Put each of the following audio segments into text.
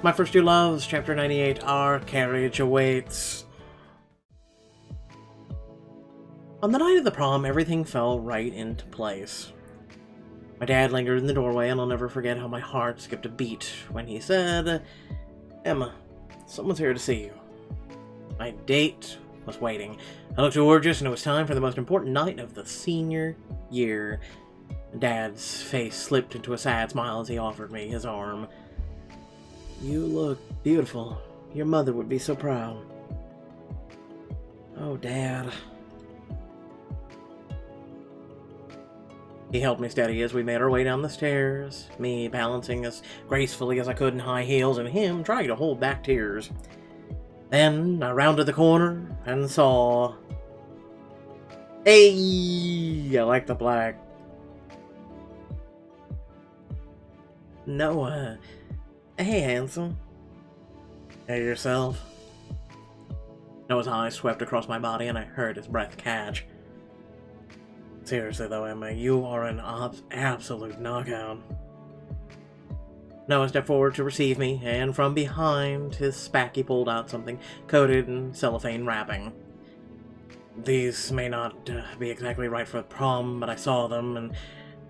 My First Two Loves, Chapter 98, Our Carriage Awaits. On the night of the prom, everything fell right into place. My dad lingered in the doorway, and I'll never forget how my heart skipped a beat when he said, "Emma, someone's here to see you." My date was waiting. I looked gorgeous, and it was time for the most important night of the senior year. Dad's face slipped into a sad smile as he offered me his arm. "You look beautiful. Your mother would be so proud." "Oh, Dad." He held me steady as we made our way down the stairs, me balancing as gracefully as I could in high heels and him trying to hold back tears. Then I rounded the corner and saw... Hey, I like the black. Noah. Hey, handsome. Hey, yourself. Noah's eyes swept across my body and I heard his breath catch. Seriously though, Emma, you are an absolute knockout. Noah stepped forward to receive me, and from behind his spack he pulled out something coated in cellophane wrapping. These may not be exactly right for the prom, but I saw them, and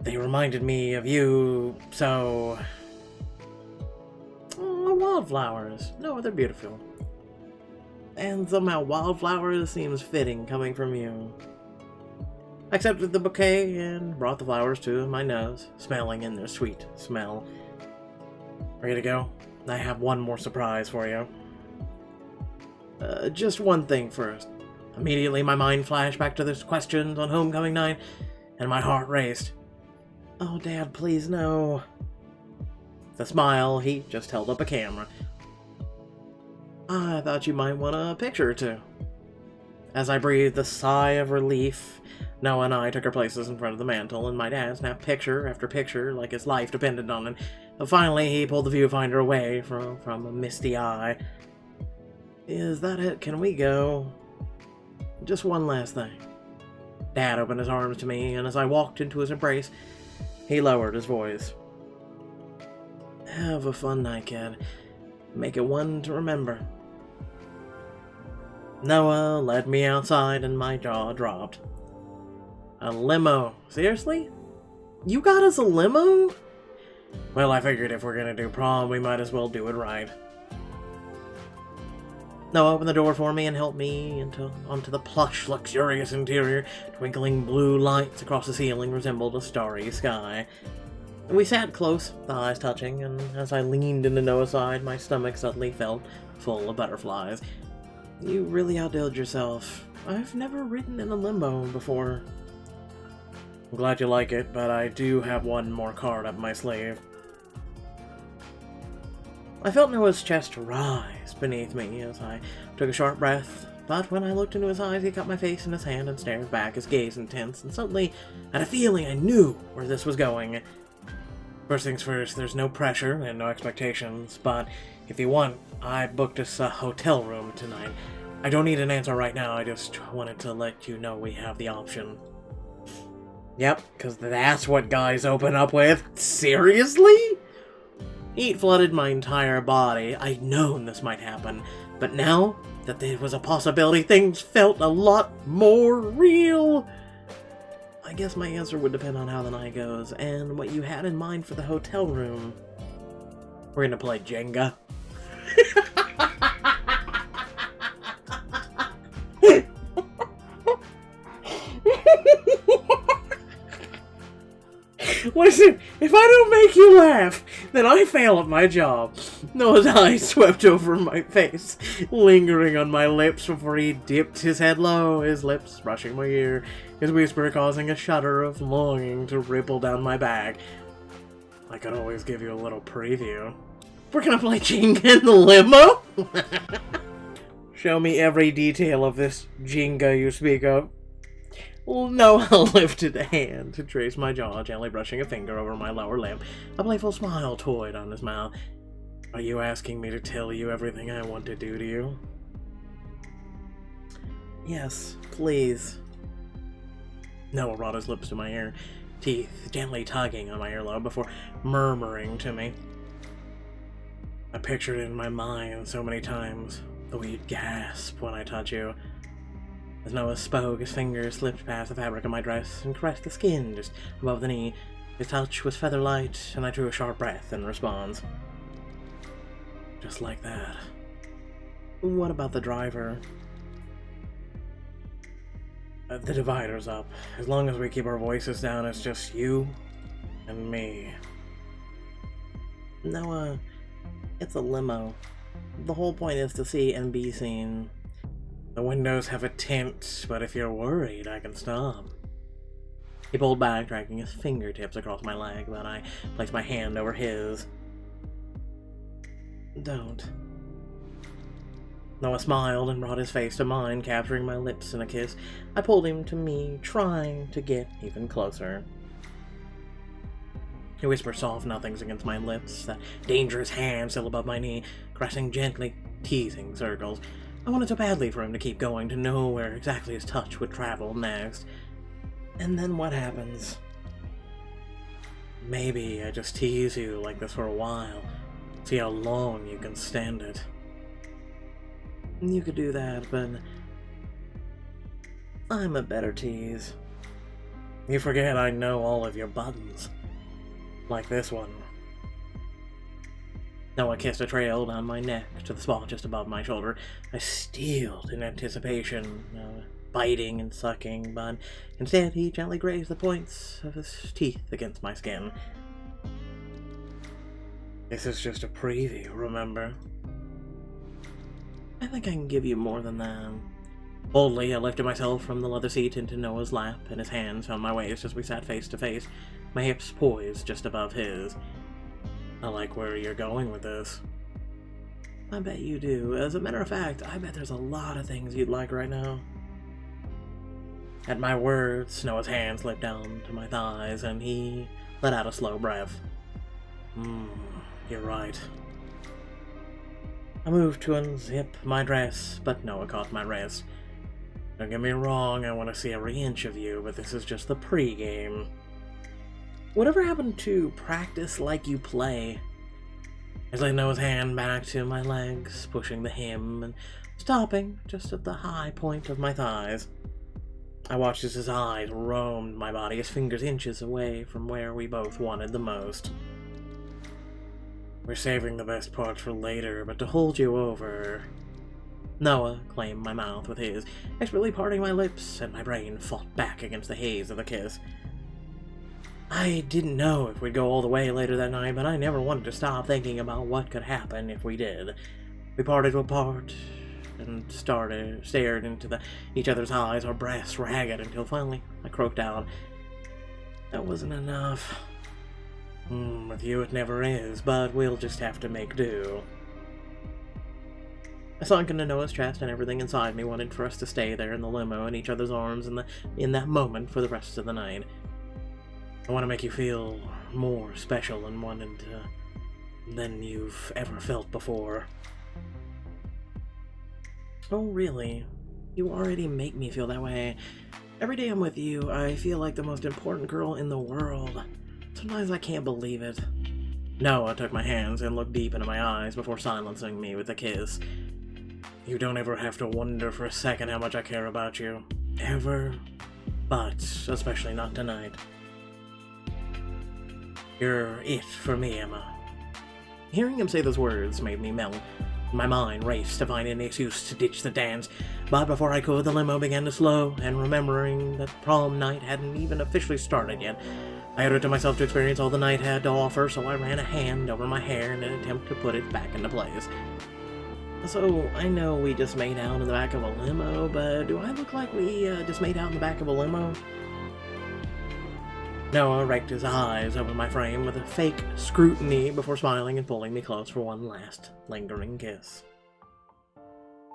they reminded me of you, so... Oh, wildflowers. No, they're beautiful. And somehow wildflowers seems fitting coming from you. I accepted the bouquet and brought the flowers to my nose, smelling in their sweet smell. Ready to go? I have one more surprise for you. Just one thing first. Immediately my mind flashed back to those questions on homecoming night, and my heart raced. "Oh, Dad, please no." The smile, he just held up a camera. "I thought you might want a picture or two." As I breathed a sigh of relief, Noah and I took our places in front of the mantel, and my dad snapped picture after picture like his life depended on it. Finally, he pulled the viewfinder away from a misty eye. "Is that it? Can we go?" "Just one last thing." Dad opened his arms to me, and as I walked into his embrace, he lowered his voice. "Have a fun night, kid. Make it one to remember." Noah led me outside, and my jaw dropped. A limo? Seriously? You got us a limo? Well, I figured if we're gonna do prom, we might as well do it right. Noah opened the door for me and helped me onto the plush, luxurious interior. Twinkling blue lights across the ceiling resembled a starry sky. We sat close, the eyes touching, and as I leaned into Noah's side, my stomach suddenly felt full of butterflies. You really outdid yourself. I've never ridden in a limo before. I'm glad you like it, but I do have one more card up my sleeve. I felt Noah's chest rise beneath me as I took a sharp breath, but when I looked into his eyes, he caught my face in his hand and stared back, his gaze intense, and suddenly I had a feeling I knew where this was going. First things first, there's no pressure and no expectations, but if you want, I booked us a hotel room tonight. I don't need an answer right now, I just wanted to let you know we have the option. Yep, because that's what guys open up with. Seriously? Heat flooded my entire body. I'd known this might happen, but now that there was a possibility, things felt a lot more real. I guess my answer would depend on how the night goes, and what you had in mind for the hotel room. We're gonna play Jenga. Listen, if I don't make you laugh, then I fail at my job. Noah's eyes swept over my face, lingering on my lips before he dipped his head low, his lips brushing my ear, his whisper causing a shudder of longing to ripple down my back. I could always give you a little preview. We're gonna play Jenga in the limo? Show me every detail of this Jenga you speak of. Noah lifted a hand to trace my jaw, gently brushing a finger over my lower lip. A playful smile toyed on his mouth. Are you asking me to tell you everything I want to do to you? Yes, please. Noah brought his lips to my ear, teeth gently tugging on my earlobe before murmuring to me. I pictured it in my mind so many times, the way you'd gasp when I touch you. As Noah spoke, his fingers slipped past the fabric of my dress and caressed the skin just above the knee. His touch was feather light, and I drew a sharp breath in response. Just like that. What about the driver? The divider's up. As long as we keep our voices down, it's just you and me. Noah, it's a limo. The whole point is to see and be seen. The windows have a tint, but if you're worried, I can stop. He pulled back, dragging his fingertips across my leg, but I placed my hand over his. Don't. Noah smiled and brought his face to mine, capturing my lips in a kiss. I pulled him to me, trying to get even closer. He whispered soft nothings against my lips, that dangerous hand still above my knee, caressing gently, teasing circles. I wanted so badly for him to keep going, to know where exactly his touch would travel next. And then what happens? Maybe I just tease you like this for a while, see how long you can stand it. You could do that, but I'm a better tease. You forget I know all of your buttons. Like this one. Noah kissed a trail down my neck to the spot just above my shoulder. I steeled in anticipation, biting and sucking, but instead he gently grazed the points of his teeth against my skin. This is just a preview, remember? I think I can give you more than that. Boldly, I lifted myself from the leather seat into Noah's lap, and his hands found my waist as we sat face to face, my hips poised just above his. I like where you're going with this. I bet you do. As a matter of fact, I bet there's a lot of things you'd like right now. At my words, Noah's hand slipped down to my thighs, and he let out a slow breath. You're right. I moved to unzip my dress, but Noah caught my wrist. Don't get me wrong, I want to see every inch of you, but this is just the pre-game. Whatever happened to practice like you play? I laid Noah's hand back to my legs, pushing the hem and stopping just at the high point of my thighs. I watched as his eyes roamed my body, his fingers inches away from where we both wanted the most. We're saving the best part for later, but to hold you over... Noah claimed my mouth with his, expertly parting my lips, and my brain fought back against the haze of the kiss. I didn't know if we'd go all the way later that night, but I never wanted to stop thinking about what could happen if we did. We parted apart and stared into each other's eyes, our breaths ragged, until finally I croaked out, "That wasn't enough." With you it never is, but we'll just have to make do. I sunk into Noah's chest, and everything inside me wanted for us to stay there in the limo in each other's arms in that moment for the rest of the night. I want to make you feel more special and wanted than you've ever felt before. Oh, really? You already make me feel that way. Every day I'm with you, I feel like the most important girl in the world. Sometimes I can't believe it. Noah took my hands and looked deep into my eyes before silencing me with a kiss. You don't ever have to wonder for a second how much I care about you. Ever. But especially not tonight. You're it for me, Emma. Hearing him say those words made me melt. My mind raced to find any excuse to ditch the dance, but before I could, the limo began to slow, and remembering that prom night hadn't even officially started yet, I owed it to myself to experience all the night had to offer, so I ran a hand over my hair in an attempt to put it back into place. So, I know we just made out in the back of a limo, but do I look like we just made out in the back of a limo? Noah raked his eyes over my frame with a fake scrutiny before smiling and pulling me close for one last, lingering kiss.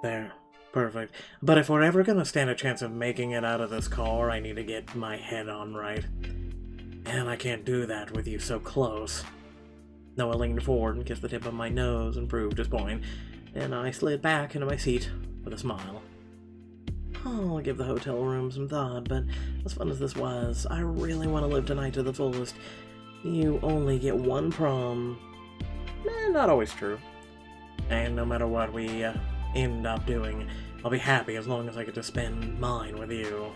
There. Perfect. But if we're ever gonna stand a chance of making it out of this car, I need to get my head on right. And I can't do that with you so close. Noah leaned forward and kissed the tip of my nose and proved his point, and I slid back into my seat with a smile. I'll give the hotel room some thought, but as fun as this was, I really want to live tonight to the fullest. You only get one prom. Not always true. And no matter what we end up doing, I'll be happy as long as I get to spend mine with you.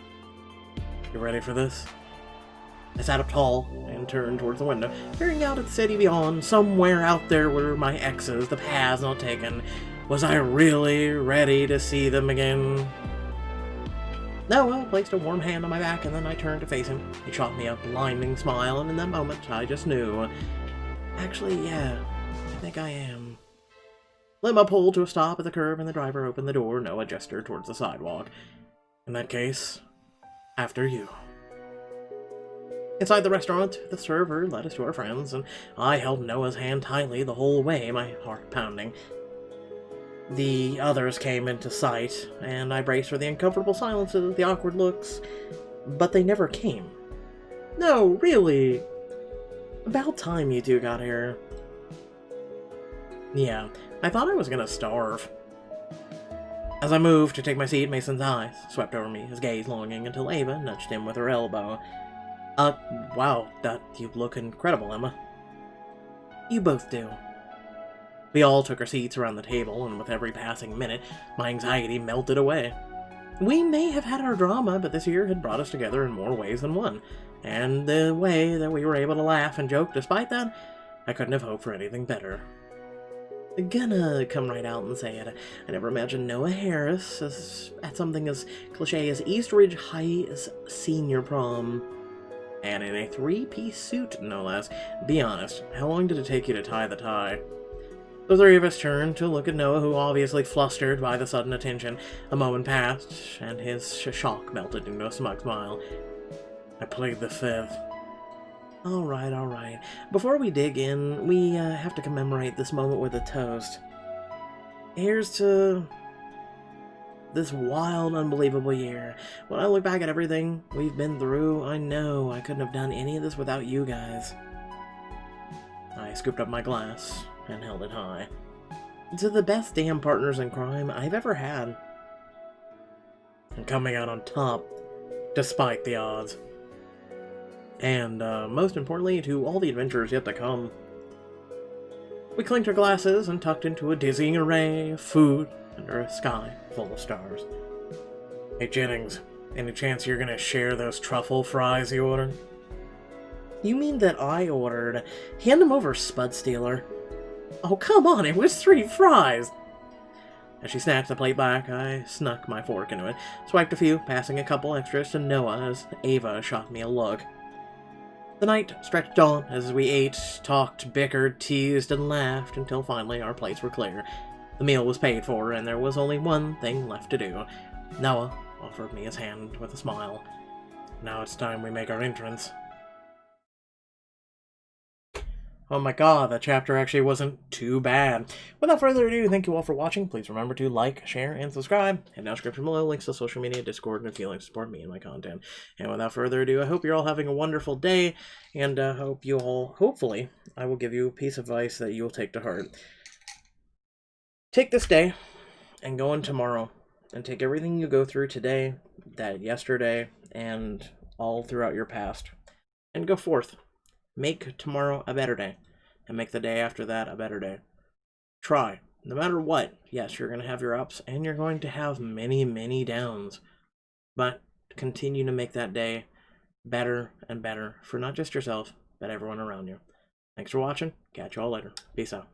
You ready for this? I sat up tall and turned towards the window, peering out at the city beyond. Somewhere out there were my exes, the paths not taken. Was I really ready to see them again? Noah placed a warm hand on my back, and then I turned to face him. He shot me a blinding smile, and in that moment, I just knew. Actually, yeah, I think I am. Lima pulled to a stop at the curb, and the driver opened the door. Noah gestured towards the sidewalk. In that case, after you. Inside the restaurant, the server led us to our friends, and I held Noah's hand tightly the whole way, my heart pounding. The others came into sight, and I braced for the uncomfortable silences, the awkward looks, but they never came. No, really. About time you two got here. Yeah, I thought I was gonna starve. As I moved to take my seat, Mason's eyes swept over me, his gaze longing until Ava nudged him with her elbow. Wow, you look incredible, Emma. You both do. We all took our seats around the table, and with every passing minute, my anxiety melted away. We may have had our drama, but this year had brought us together in more ways than one. And the way that we were able to laugh and joke despite that, I couldn't have hoped for anything better. I'm gonna come right out and say it. I never imagined Noah Harris at something as cliche as East Ridge High's senior prom. And in a three-piece suit, no less. Be honest, how long did it take you to tie the tie? The three of us turned to look at Noah, who obviously flustered by the sudden attention. A moment passed, and his shock melted into a smug smile. I played the fifth. Alright, alright. Before we dig in, we have to commemorate this moment with a toast. Here's to this wild, unbelievable year. When I look back at everything we've been through, I know I couldn't have done any of this without you guys. I scooped up my glass and held it high. To the best damn partners in crime I've ever had. And coming out on top, despite the odds. And, most importantly, to all the adventures yet to come. We clinked our glasses and tucked into a dizzying array of food under a sky full of stars. Hey Jennings, any chance you're gonna share those truffle fries you ordered? You mean that I ordered? Hand them over, Spud Stealer. Oh, come on, it was 3 fries! As she snatched the plate back, I snuck my fork into it, swiped a few, passing a couple extras to Noah as Ava shot me a look. The night stretched on as we ate, talked, bickered, teased, and laughed until finally our plates were clear. The meal was paid for, and there was only one thing left to do. Noah offered me his hand with a smile. Now it's time we make our entrance. Oh my god, that chapter actually wasn't too bad. Without further ado, thank you all for watching. Please remember to like, share, and subscribe. And now description below, links to social media, Discord, and if you'd like to support me and my content. And without further ado, I hope you're all having a wonderful day, and hope you all, hopefully, I will give you a piece of advice that you'll take to heart. Take this day, and go in tomorrow, and take everything you go through today, that yesterday, and all throughout your past, and go forth. Make tomorrow a better day, and make the day after that a better day. Try. No matter what, yes, you're going to have your ups, and you're going to have many, many downs. But continue to make that day better and better for not just yourself, but everyone around you. Thanks for watching. Catch you all later. Peace out.